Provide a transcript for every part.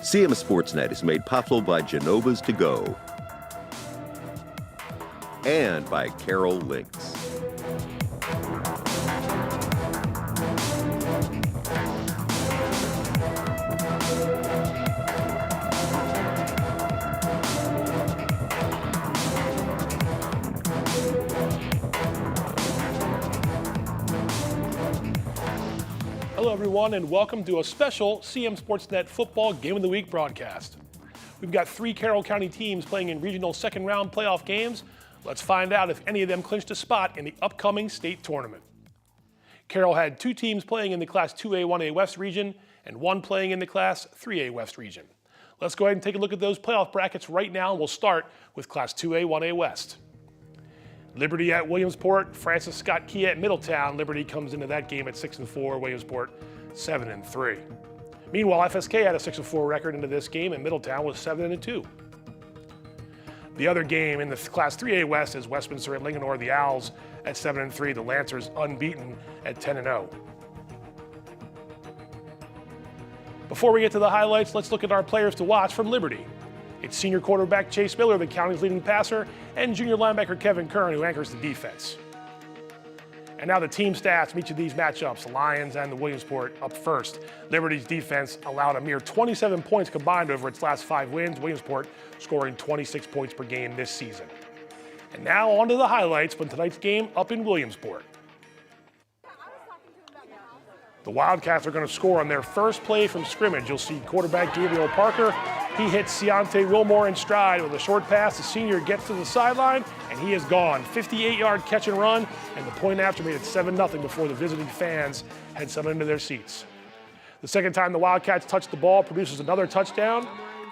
CMSportsNet is made possible by Genova's To Go and by Carroll Links. Hello everyone and welcome to a special CMSportsNet Football Game of the Week broadcast. We've got 3 Carroll County teams playing in regional second round playoff games. Let's find out if any of them clinched a spot in the upcoming state tournament. Carroll had 2 teams playing in the Class 2A 1A West region and 1 playing in the Class 3A West region. Let's go ahead and take a look at those playoff brackets right now. We'll start with Class 2A 1A West. Liberty at Williamsport, Francis Scott Key at Middletown. Liberty comes into that game at 6-4, Williamsport 7-3. Meanwhile, FSK had a 6-4 record into this game, and Middletown was 7-2. The other game in the Class 3A West is Westminster at Linganore, the Owls at 7-3, the Lancers unbeaten at 10-0. Before we get to the highlights, let's look at our players to watch from Liberty. It's senior quarterback Chase Miller, the county's leading passer, and junior linebacker Kevin Kern, who anchors the defense. And now the team stats from each of these matchups, the Lions and the Williamsport up first. Liberty's defense allowed a mere 27 points combined over its last 5 wins, Williamsport scoring 26 points per game this season. And now on to the highlights from tonight's game up in Williamsport. The Wildcats are going to score on their first play from scrimmage. You'll see quarterback Gabriel Parker. He hits Ciante Wilmore in stride with a short pass. The senior gets to the sideline, and he is gone. 58-yard catch and run, and the point after made it 7-0 before the visiting fans had settled into their seats. The second time the Wildcats touch the ball produces another touchdown.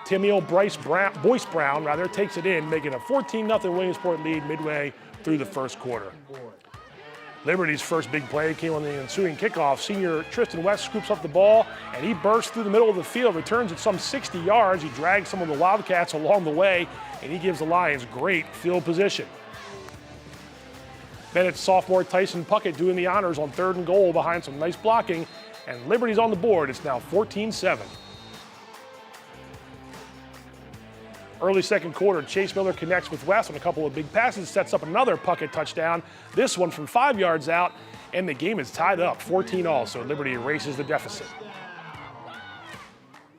Timeo Boyce Brown takes it in, making a 14-0 Williamsport lead midway through the first quarter. Liberty's first big play came on the ensuing kickoff. Senior Tristan West scoops up the ball, and he bursts through the middle of the field, returns at some 60 yards. He drags some of the Wildcats along the way, and he gives the Lions great field position. Then it's sophomore Tyson Puckett doing the honors on 3rd and goal behind some nice blocking, and Liberty's on the board. It's now 14-7. Early second quarter, Chase Miller connects with West on a couple of big passes, sets up another Puckett touchdown, this one from 5 yards out, and the game is tied up, 14-all, so Liberty erases the deficit.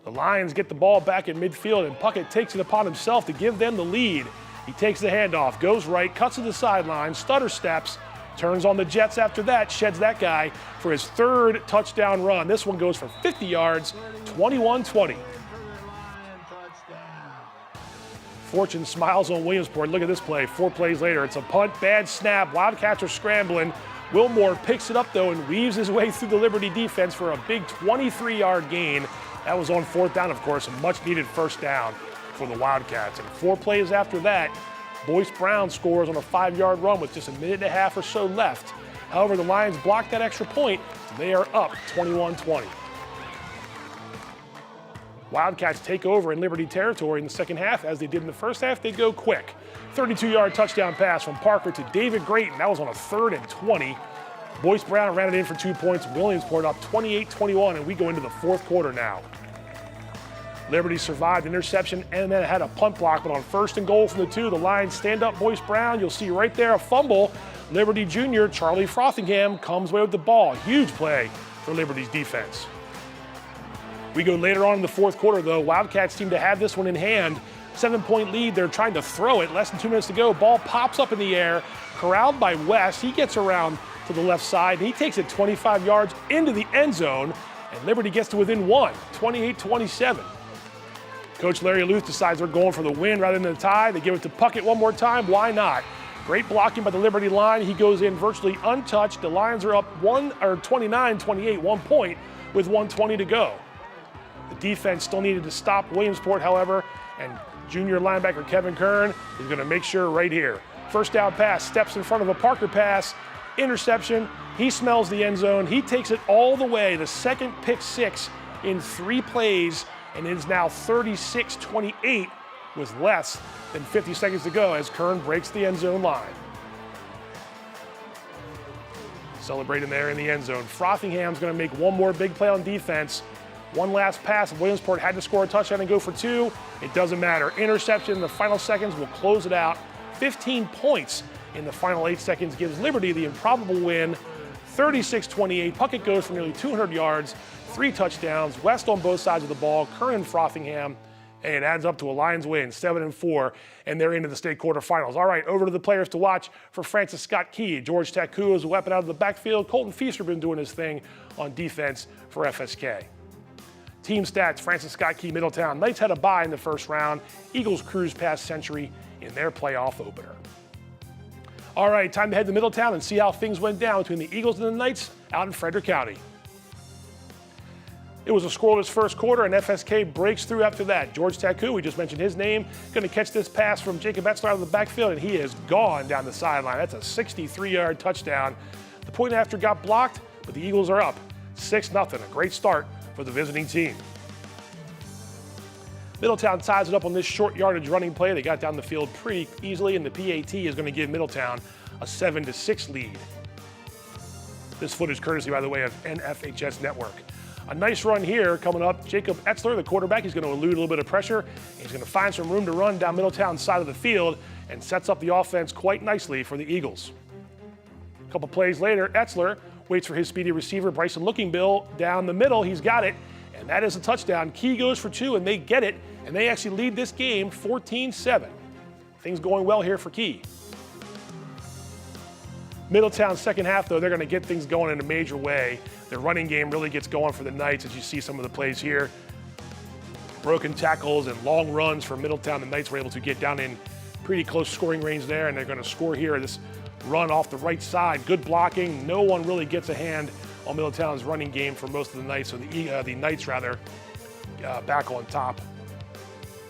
The Lions get the ball back in midfield, and Puckett takes it upon himself to give them the lead. He takes the handoff, goes right, cuts to the sideline, stutter steps, turns on the jets after that, sheds that guy for his 3rd touchdown run. This one goes for 50 yards, 21-20. Fortune smiles on Williamsport. Look at this play. 4 plays later, it's a punt, bad snap. Wildcats are scrambling. Wilmore picks it up, though, and weaves his way through the Liberty defense for a big 23-yard gain. That was on 4th down, of course, a much-needed first down for the Wildcats. And 4 plays after that, Boyce Brown scores on a 5-yard run with just a minute and a half or so left. However, the Lions blocked that extra point. They are up 21-20. Wildcats take over in Liberty territory in the second half. As they did in the first half, they go quick. 32-yard touchdown pass from Parker to David Grayton. That was on a 3rd and 20. Boyce Brown ran it in for 2 points. Williamsport up 28-21, and we go into the 4th quarter now. Liberty survived interception and then had a punt block, but on 1st and goal from the 2, the Lions stand up Boyce Brown. You'll see right there a fumble. Liberty junior Charlie Frothingham comes away with the ball. Huge play for Liberty's defense. We go later on in the 4th quarter, though. Wildcats seem to have this one in hand. 7-point lead. They're trying to throw it. Less than 2 minutes to go. Ball pops up in the air. Corralled by West. He gets around to the left side, and he takes it 25 yards into the end zone, and Liberty gets to within 1, 28-27. Coach Larry Luth decides they're going for the win rather than the tie. They give it to Puckett one more time. Why not? Great blocking by the Liberty line. He goes in virtually untouched. The Lions are up 29-28, 1 point with 1:20 to go. The defense still needed to stop Williamsport, however, and junior linebacker Kevin Kern is going to make sure right here. First down pass, steps in front of a Parker pass, interception. He smells the end zone. He takes it all the way, the 2nd pick 6 in 3 plays, and it is now 36-28 with less than 50 seconds to go as Kern breaks the end zone line. Celebrating there in the end zone. Frothingham's going to make one more big play on defense. One last pass. Williamsport had to score a touchdown and go for two. It doesn't matter. Interception in the final seconds will close it out. 15 points in the final 8 seconds gives Liberty the improbable win. 36-28. Puckett goes for nearly 200 yards, 3 touchdowns. West on both sides of the ball. Curran and Frothingham. And it adds up to a Lions win, 7-4, and they're into the state quarterfinals. All right, over to the players to watch for Francis Scott Key. George Taku is a weapon out of the backfield. Colton Feaster been doing his thing on defense for FSK. Team stats, Francis Scott Key, Middletown. Knights had a bye in the first round. Eagles cruised past Century in their playoff opener. All right, time to head to Middletown and see how things went down between the Eagles and the Knights out in Frederick County. It was a scoreless first quarter, and FSK breaks through after that. George Taku, we just mentioned his name, going to catch this pass from Jacob Etzler out of the backfield, and he is gone down the sideline. That's a 63-yard touchdown. The point after got blocked, but the Eagles are up 6-0. A great start for the visiting team. Middletown ties it up on this short yardage running play. They got down the field pretty easily, and the PAT is going to give Middletown a 7-6 lead. This footage courtesy, by the way, of NFHS Network. A nice run here coming up. Jacob Etzler, the quarterback, he's going to elude a little bit of pressure. He's going to find some room to run down Middletown's side of the field and sets up the offense quite nicely for the Eagles. A couple plays later, Etzler waits for his speedy receiver, Bryson Lookingbill, down the middle. He's got it, and that is a touchdown. Key goes for 2, and they get it, and they actually lead this game 14-7. Things going well here for Key. Middletown's second half, though, they're going to get things going in a major way. Their running game really gets going for the Knights, as you see some of the plays here. Broken tackles and long runs for Middletown. The Knights were able to get down in pretty close scoring range there, and they're going to score here. This run off the right side, good blocking. No one really gets a hand on Middletown's running game for most of the Knights, so the Knights back on top,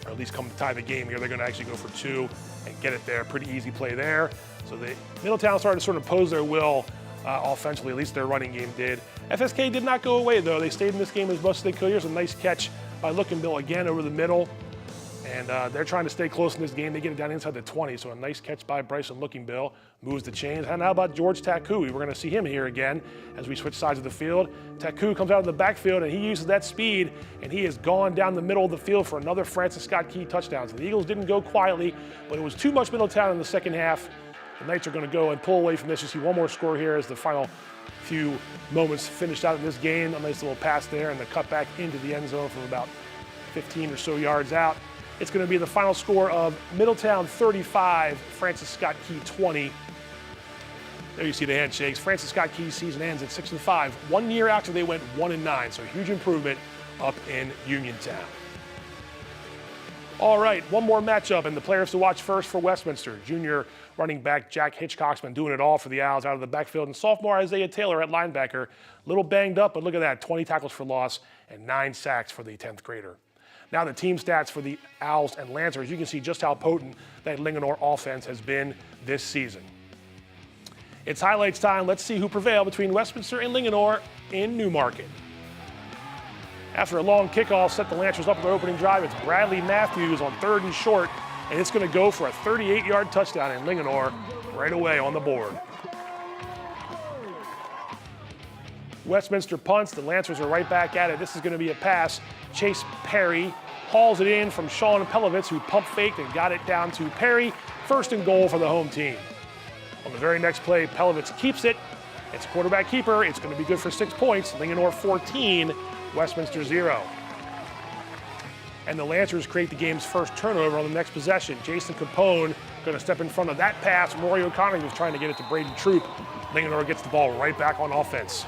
or at least come to tie the game here. They're going to actually go for 2 and get it there. Pretty easy play there. So Middletown started to sort of pose their will offensively, at least their running game did. FSK did not go away, though. They stayed in this game as much as they could. Here's a nice catch by Lookingbill again over the middle. And they're trying to stay close in this game. They get it down inside the 20, so a nice catch by Bryson Lookingbill. Moves the chains. And how about George Taku? We're going to see him here again as we switch sides of the field. Taku comes out of the backfield, and he uses that speed, and he is gone down the middle of the field for another Francis Scott Key touchdown. So the Eagles didn't go quietly, but it was too much Middletown in the second half. The Knights are going to go and pull away from this. You see one more score here as the final few moments finished out in this game. A nice little pass there and the cut back into the end zone from about 15 or so yards out. It's going to be the final score of Middletown 35, Francis Scott Key 20. There you see the handshakes. Francis Scott Key's season ends at 6-5, 1 year after they went 1-9, so huge improvement up in Uniontown. All right, one more matchup, and the players to watch first for Westminster. Junior running back Jack Hitchcock's been doing it all for the Owls out of the backfield, and sophomore Isaiah Taylor at linebacker, a little banged up, but look at that, 20 tackles for loss and 9 sacks for the 10th grader. Now the team stats for the Owls and Lancers. You can see just how potent that Linganore offense has been this season. It's highlights time. Let's see who prevailed between Westminster and Linganore in Newmarket. After a long kickoff, set the Lancers up with their opening drive. It's Bradley Matthews on 3rd and short, and it's going to go for a 38-yard touchdown in Linganore right away on the board. Westminster punts. The Lancers are right back at it. This is going to be a pass. Chase Perry hauls it in from Sean Pelovitz, who pump faked and got it down to Perry. 1st and goal for the home team. On the very next play, Pelovitz keeps it. It's a quarterback keeper. It's going to be good for 6 points. Linganore 14, Westminster 0. And the Lancers create the game's first turnover on the next possession. Jason Capone going to step in front of that pass. Rory O'Connor was trying to get it to Braden Troop. Linganore gets the ball right back on offense.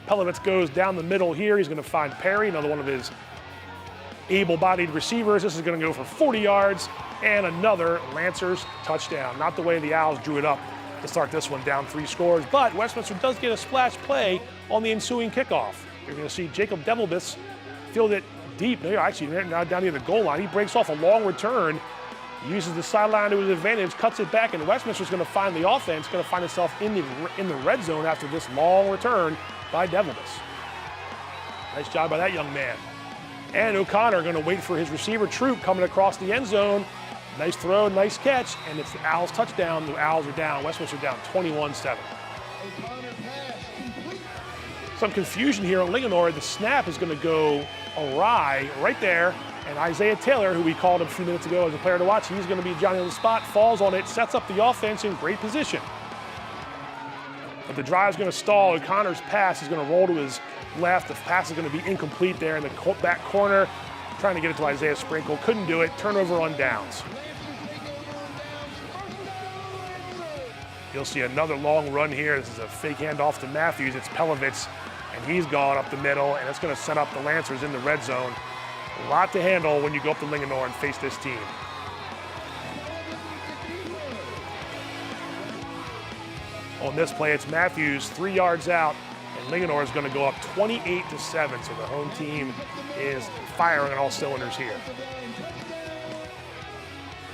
Pelovitz goes down the middle here. He's going to find Perry, another one of his able-bodied receivers. This is going to go for 40 yards and another Lancers touchdown. Not the way the Owls drew it up to start this one down 3 scores, but Westminster does get a splash play on the ensuing kickoff. You're going to see Jacob Devilbus field it deep. Actually, now down near the goal line. He breaks off a long return, uses the sideline to his advantage, cuts it back, and Westminster's going to find the offense, going to find itself in the red zone after this long return by Devilbus. Nice job by that young man. And O'Connor going to wait for his receiver, Troop, coming across the end zone. Nice throw, nice catch, and it's the Owls' touchdown. The Owls are down. Westminster down 21-7. Some confusion here on Linganore. The snap is going to go awry right there. And Isaiah Taylor, who we called a few minutes ago as a player to watch, he's going to be Johnny on the spot, falls on it, sets up the offense in great position. But the drive's going to stall. O'Connor's pass is going to roll to his left. The pass is going to be incomplete there in the back corner. Trying to get it to Isaiah Sprinkle. Couldn't do it. Turnover on downs. You'll see another long run here. This is a fake handoff to Matthews. It's Pelovitz, and he's gone up the middle, and it's going to set up the Lancers in the red zone. A lot to handle when you go up to Linganore and face this team. On this play, it's Matthews 3 yards out, and Linganore is going to go up 28-7. So the home team is firing on all cylinders here.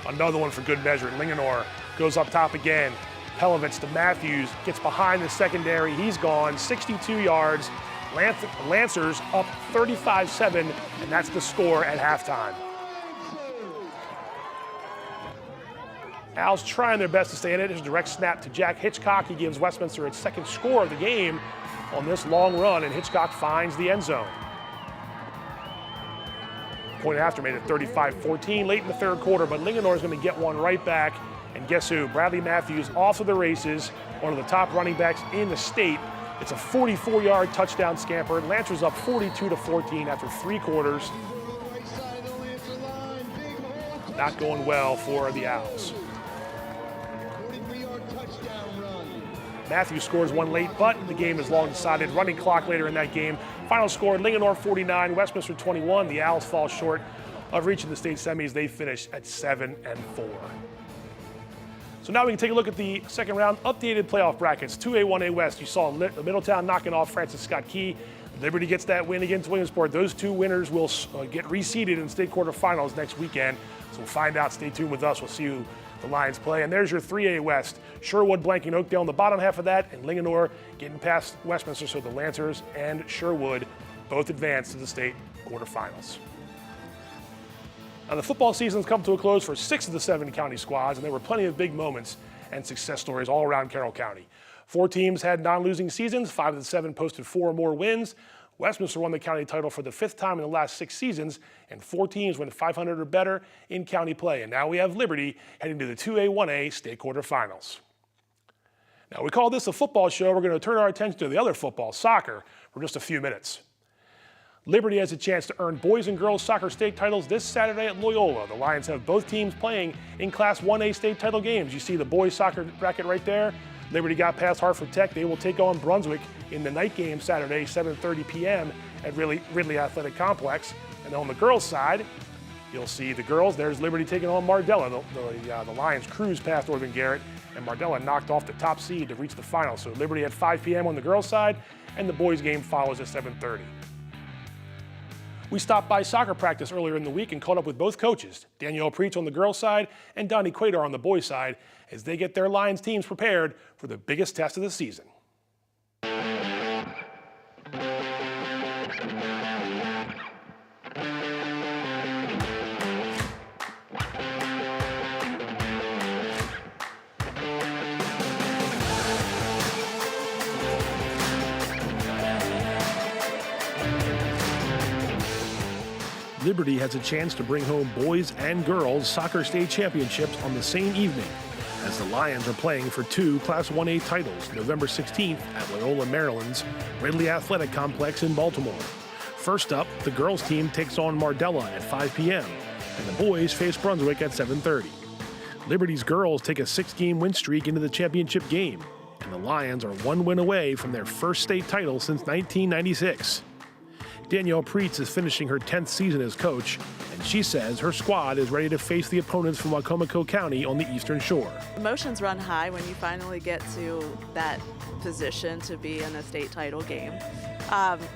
Another one for good measure. Linganore goes up top again. Pelovitz to Matthews, gets behind the secondary. He's gone 62 yards. Lancers up 35-7, and that's the score at halftime. Owls trying their best to stay in it. There's a direct snap to Jack Hitchcock. He gives Westminster its second score of the game on this long run, and Hitchcock finds the end zone. Point after made it 35-14 late in the third quarter, but Linganore is going to get one right back. And guess who? Bradley Matthews off of the races, one of the top running backs in the state. It's a 44-yard touchdown scamper. Lancers up 42-14 after 3 quarters. Not going well for the Owls. Matthews scores one late, but the game is long decided. Running clock later in that game. Final score, Linganore 49, Westminster 21. The Owls fall short of reaching the state semis. They finish at 7-4. So now we can take a look at the second round updated playoff brackets. 2A, 1A West. You saw Middletown knocking off Francis Scott Key. Liberty gets that win against Williamsport. Those two winners will get reseeded in state quarterfinals next weekend. So we'll find out. Stay tuned with us. We'll see who the Lions play. And there's your 3A West. Sherwood blanking Oakdale in the bottom half of that, and Linganore getting past Westminster. So the Lancers and Sherwood both advance to the state quarterfinals. Now, the football season's come to a close for 6 of the 7 county squads, and there were plenty of big moments and success stories all around Carroll County. 4 teams had non-losing seasons. 5 of the 7 posted 4 or more wins. Westminster won the county title for the 5th time in the last 6 seasons, and 4 teams went 500 or better in county play. And now we have Liberty heading to the 2A, 1A state quarterfinals. Now, we call this a football show. We're going to turn our attention to the other football, soccer, for just a few minutes. Liberty has a chance to earn boys and girls soccer state titles this Saturday at Loyola. The Lions have both teams playing in Class 1A state title games. You see the boys soccer bracket right there. Liberty got past Hartford Tech. They will take on Brunswick in the night game Saturday, 7:30 p.m. at Ridley Athletic Complex. And on the girls' side, you'll see the girls. There's Liberty taking on Mardella. The Lions cruised past Orban Garrett, and Mardella knocked off the top seed to reach the final. So Liberty at 5 p.m. on the girls' side, and the boys' game follows at 7:30. We stopped by soccer practice earlier in the week and caught up with both coaches, Danielle Preach on the girls' side and Donnie Quaidar on the boys' side, as they get their Lions teams prepared for the biggest test of the season. Liberty has a chance to bring home boys and girls soccer state championships on the same evening, as the Lions are playing for 2 Class 1A titles November 16th at Loyola, Maryland's Ridley Athletic Complex in Baltimore. First up, the girls team takes on Mardella at 5 p.m., and the boys face Brunswick at 7:30. Liberty's girls take a 6-game win streak into the championship game, and the Lions are 1 win away from their first state title since 1996. Danielle Preetz is finishing her 10th season as coach, and she says her squad is ready to face the opponents from Wacomico County on the Eastern Shore. Emotions run high when you finally get to that position to be in a state title game.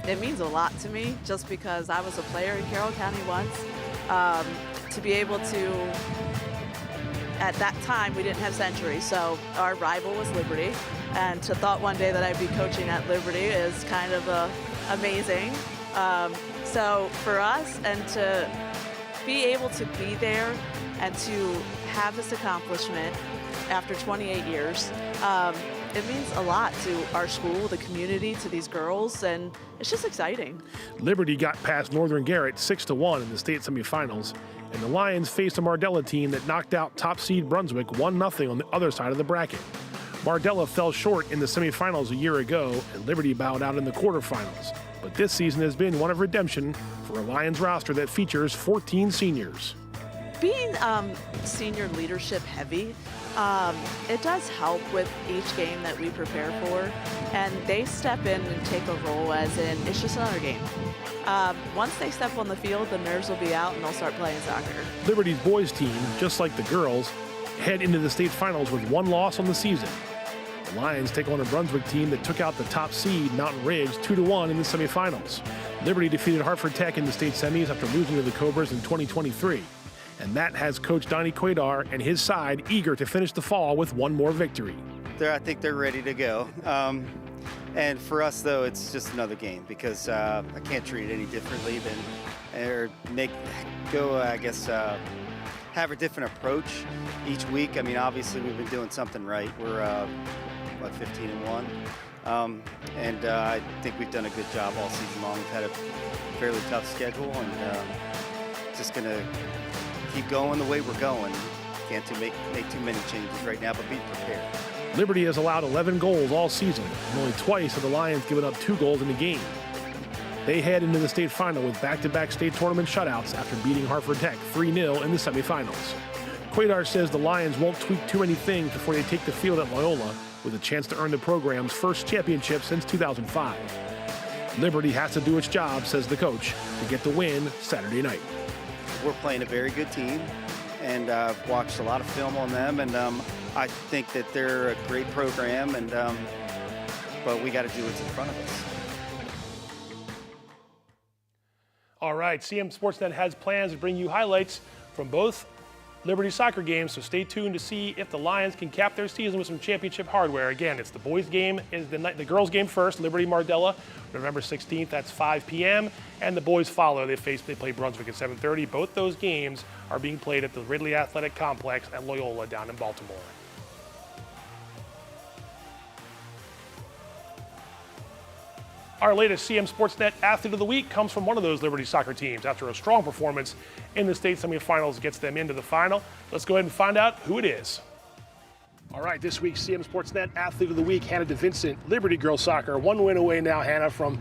It means a lot to me just because I was a player in Carroll County once. To be able to, at that time we didn't have Century, so our rival was Liberty, and to thought one day that I'd be coaching at Liberty is kind of amazing. So for us, and to be able to be there and to have this accomplishment after 28 years, it means a lot to our school, the community, to these girls, and it's just exciting. Liberty got past Northern Garrett 6-1 in the state semifinals, and the Lions faced a Mardella team that knocked out top seed Brunswick 1-0 on the other side of the bracket. Mardella fell short in the semifinals a year ago, and Liberty bowed out in the quarterfinals. But this season has been one of redemption for a Lions roster that features 14 seniors. Being senior leadership heavy, it does help with each game that we prepare for, and they step in and take a role as in it's just another game. Once they step on the field, the nerves will be out and they'll start playing soccer. Liberty's boys team, just like the girls, head into the state finals with 1 loss on the season. The Lions take on a Brunswick team that took out the top seed, Mountain Ridge, 2-1 in the semifinals. Liberty defeated Hartford Tech in the state semis after losing to the Cobras in 2023. And that has Coach Donnie Quaidar and his side eager to finish the fall with one more victory. I think they're ready to go. And for us, though, it's just another game because I can't treat it any differently than, or have a different approach each week. I mean, obviously, we've been doing something right. We're, 15-1. And I think we've done a good job all season long. We've had a fairly tough schedule, and just going to keep going the way we're going. Can't make too many changes right now, but be prepared. Liberty has allowed 11 goals all season, and only twice have the Lions given up 2 goals in a game. They head into the state final with back-to-back state tournament shutouts after beating Hartford Tech 3-0 in the semifinals. Quaidar says the Lions won't tweak too many things before they take the field at Loyola, with a chance to earn the program's first championship since 2005. Liberty has to do its job, says the coach, to get the win Saturday night. We're playing a very good team, and I've watched a lot of film on them, and I think that they're a great program, and but we got to do what's in front of us. All right, CMSportsNet has plans to bring you highlights from both Liberty soccer games, so stay tuned to see if the Lions can cap their season with some championship hardware. Again, it's the boys' game, is the girls' game first, Liberty Mardella, November 16th, that's 5 p.m., and the boys follow. They play Brunswick at 7:30. Both those games are being played at the Ridley Athletic Complex at Loyola down in Baltimore. Our latest CMSportsNet Athlete of the Week comes from one of those Liberty soccer teams. After a strong performance in the state semifinals, gets them into the final. Let's go ahead and find out who it is. All right, this week's CMSportsNet Athlete of the Week, Hannah DeVincent, Liberty Girls Soccer. 1 win away now, Hannah, from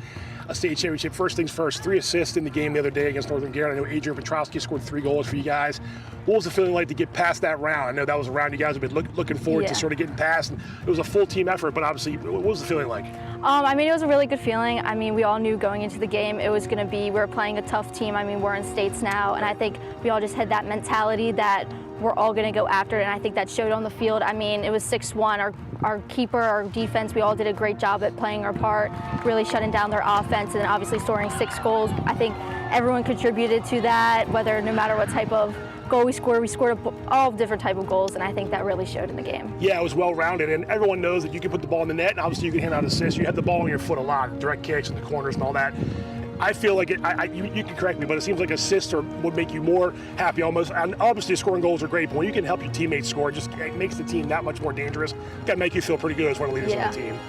a state championship. First things first, 3 assists in the game the other day against Northern Garrett. I know Adrian Petrowski scored 3 goals for you guys. What was the feeling like to get past that round? I know that was a round you guys have been looking forward to sort of getting past. And it was a full team effort, but obviously, what was the feeling like? I mean, it was a really good feeling. I mean, we all knew going into the game it was going to be, we were playing a tough team. I mean, we're in states now, and I think we all just had that mentality that we're all going to go after it, and I think that showed on the field. I mean, it was 6-1. Our keeper, our defense, we all did a great job at playing our part, really shutting down their offense, and then obviously scoring 6 goals. I think everyone contributed to that, whether no matter what type of goal we scored all different type of goals, and I think that really showed in the game. Yeah, it was well-rounded, and everyone knows that you can put the ball in the net, and obviously you can hand out assists. You had the ball on your foot a lot, direct kicks in the corners and all that. I feel like you can correct me, but it seems like assists would make you more happy almost. And obviously scoring goals are great, but when you can help your teammates score, it makes the team that much more dangerous. It's got to make you feel pretty good as one of the leaders on the team.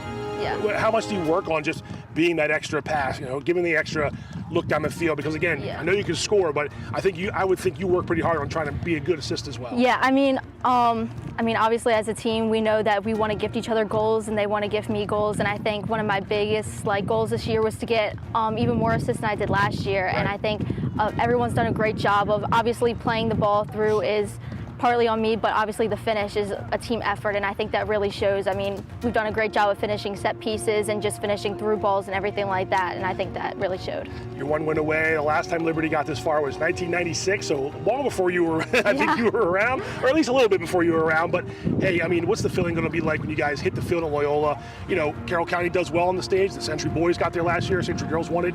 Yeah. How much do you work on just being that extra pass, giving the extra look down the field? Because again, I know you can score, but I would think you work pretty hard on trying to be a good assist as well. Yeah, I mean, obviously as a team, we know that we want to gift each other goals, and they want to gift me goals. And I think one of my biggest goals this year was to get even more assists than I did last year. Right. And I think everyone's done a great job of obviously playing the ball through is partly on me, but obviously the finish is a team effort, and I think that really shows. I mean, we've done a great job of finishing set pieces and just finishing through balls and everything like that, and I think that really showed. You're 1 win away. The last time Liberty got this far was 1996, so long before you were, I think you were around, or at least a little bit before you were around. But hey, I mean, what's the feeling going to be like when you guys hit the field at Loyola? Carroll County does well on the stage. The Century boys got there last year. Century girls won it.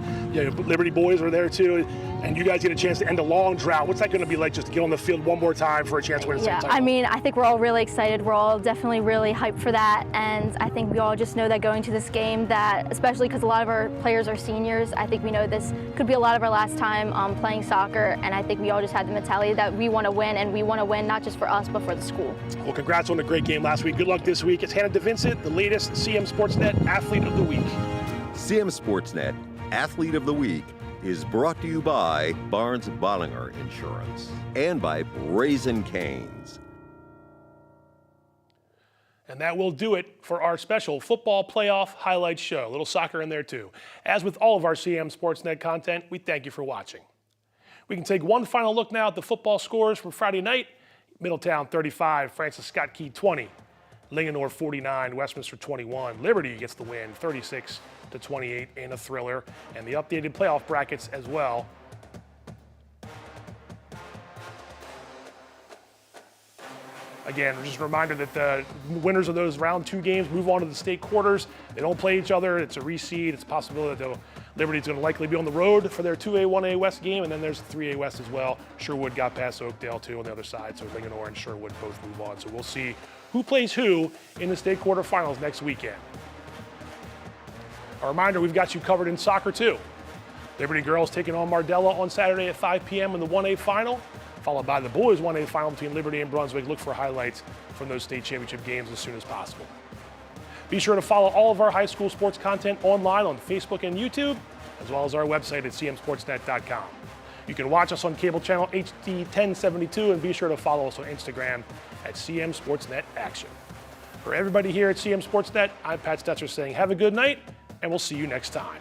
Liberty boys are there too, and you guys get a chance to end a long drought. What's that going to be like just to get on the field one more time for a chance chance to win a state Yeah, title. I mean, I think we're all really excited. We're all definitely really hyped for that, and I think we all just know that going to this game, that especially because a lot of our players are seniors, I think we know this could be a lot of our last time playing soccer, and I think we all just had the mentality that we want to win, and we want to win not just for us, but for the school. Well, congrats on a great game last week. Good luck this week. It's Hannah DeVincent, the latest CMSportsNet Athlete of the Week. CMSportsNet Athlete of the Week is brought to you by Barnes Bollinger Insurance and by Raising Cane's. And that will do it for our special football playoff highlights show. A little soccer in there too. As with all of our CM Sportsnet content, we thank you for watching. We can take one final look now at the football scores from Friday night. Middletown 35, Francis Scott Key 20. Linganore 49, Westminster 21. Liberty gets the win 36-28 in a thriller. And the updated playoff brackets as well. Again, just a reminder that the winners of those round 2 games move on to the state quarters. They don't play each other. It's a reseed. It's a possibility that Liberty's going to likely be on the road for their 2A, 1A West game, and then there's the 3A West as well. Sherwood got past Oakdale, too, on the other side, so Linganore and Sherwood both move on. So we'll see who plays who in the state quarterfinals next weekend. A reminder, we've got you covered in soccer, too. Liberty girls taking on Mardella on Saturday at 5 p.m. in the 1A final, followed by the boys 1A final between Liberty and Brunswick. Look for highlights from those state championship games as soon as possible. Be sure to follow all of our high school sports content online on Facebook and YouTube, as well as our website at cmsportsnet.com. You can watch us on cable channel HD 1072 and be sure to follow us on Instagram at CM Sportsnet Action. For everybody here at CM Sportsnet, I'm Pat Stoetzer saying have a good night, and we'll see you next time.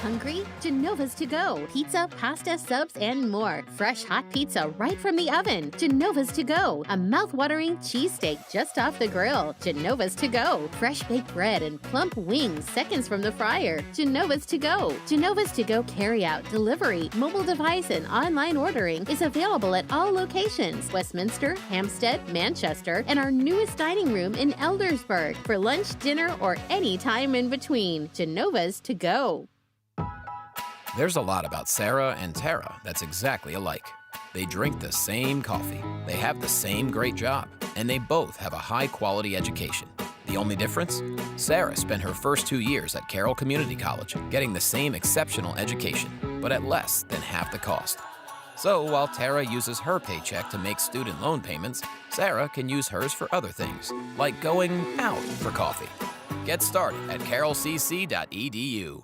Hungry? Genova's to go. Pizza, pasta, subs, and more. Fresh hot pizza right from the oven. Genova's to go. A mouth-watering cheesesteak just off the grill. Genova's to go. Fresh baked bread and plump wings seconds from the fryer. Genova's to go. Genova's to go carry-out, delivery, mobile device, and online ordering is available at all locations. Westminster, Hampstead, Manchester, and our newest dining room in Eldersburg. For lunch, dinner, or any time in between. Genova's to go. There's a lot about Sarah and Tara that's exactly alike. They drink the same coffee, they have the same great job, and they both have a high-quality education. The only difference? Sarah spent her first 2 years at Carroll Community College, getting the same exceptional education, but at less than half the cost. So while Tara uses her paycheck to make student loan payments, Sarah can use hers for other things, like going out for coffee. Get started at carrollcc.edu.